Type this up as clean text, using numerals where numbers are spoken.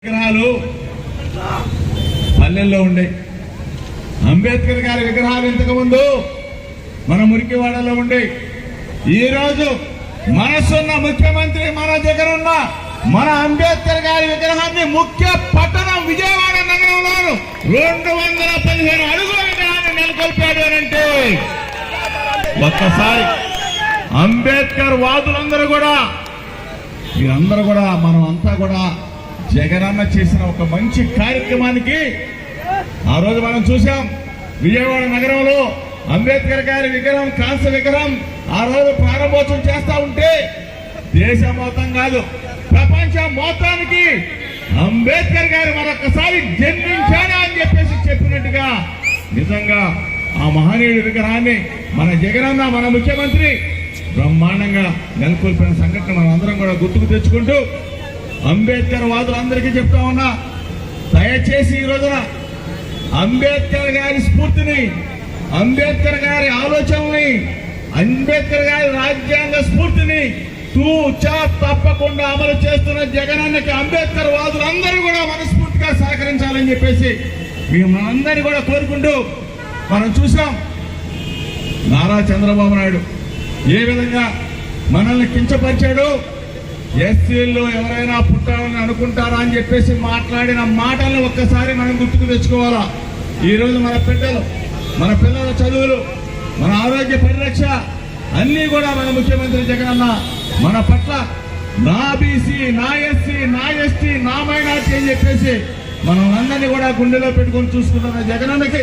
విగ్రహాలు పల్లెల్లో ఉండే అంబేద్కర్ గారి విగ్రహాలు ఇంతకు ముందు మన మురికివాడలో ఉండే. ఈ రోజు మనసున్న ముఖ్యమంత్రి మన జగనన్న మన అంబేద్కర్ గారి విగ్రహాన్ని ముఖ్య పట్టణం విజయవాడ నగరంలో 215 అడుగుల విగ్రహాన్ని నెలకొల్పాడు అంటే ఒక్కసారి అంబేద్కర్ వాదులందరూ కూడా మీరందరూ కూడా మనం అంతా కూడా జగనన్న చేసిన ఒక మంచి కార్యక్రమానికి ఆ రోజు మనం చూసాం. విజయవాడ నగరంలో అంబేద్కర్ గారి విగ్రహం కాంస్య విగ్రహం ఆ రోజు ప్రారంభోత్సవం చేస్తా ఉంటే దేశం మొత్తం కాదు ప్రపంచం మొత్తానికి అంబేద్కర్ గారు మరొకసారి జన్మించాడా అని చెప్పేసి చెప్పినట్టుగా నిజంగా ఆ మహనీయుడి విగ్రహాన్ని మన జగనన్న మన ముఖ్యమంత్రి బ్రహ్మాండంగా నెలకొల్పిన సంఘటన మనం అందరం కూడా గుర్తుకు తెచ్చుకుంటూ అంబేద్కర్ వాదులందరికీ చెప్తా ఉన్నా, దయచేసి ఈ రోజున అంబేద్కర్ గారి స్ఫూర్తిని, అంబేద్కర్ గారి ఆలోచనల్ని, అంబేద్కర్ గారి రాజ్యాంగ స్ఫూర్తిని తూచా తప్పకుండా అమలు చేస్తున్న జగనన్నకి అంబేద్కర్ వాదులందరూ కూడా మనస్ఫూర్తిగా సహకరించాలని చెప్పేసి మనందరినీ కూడా కోరుకుంటూ మనం చూసాం. నారా చంద్రబాబు నాయుడు ఏ విధంగా మనల్ని కించపరిచాడు, ఎస్సీల్లో ఎవరైనా పుట్టాలని అనుకుంటారా అని చెప్పేసి మాట్లాడిన మాటలను ఒక్కసారి మనం గుర్తుకు తెచ్చుకోవాలా. ఈరోజు మన పిల్లల చదువులు, మన ఆరోగ్య పరిరక్ష అన్నీ కూడా మన ముఖ్యమంత్రి జగనన్న మన పట్ల నా బీసీ, నా ఎస్సీ, నా ఎస్టీ, నా మైనార్టీ అని చెప్పేసి మనం అందరినీ కూడా గుండెలో పెట్టుకొని చూసుకుంటున్న జగనన్నకి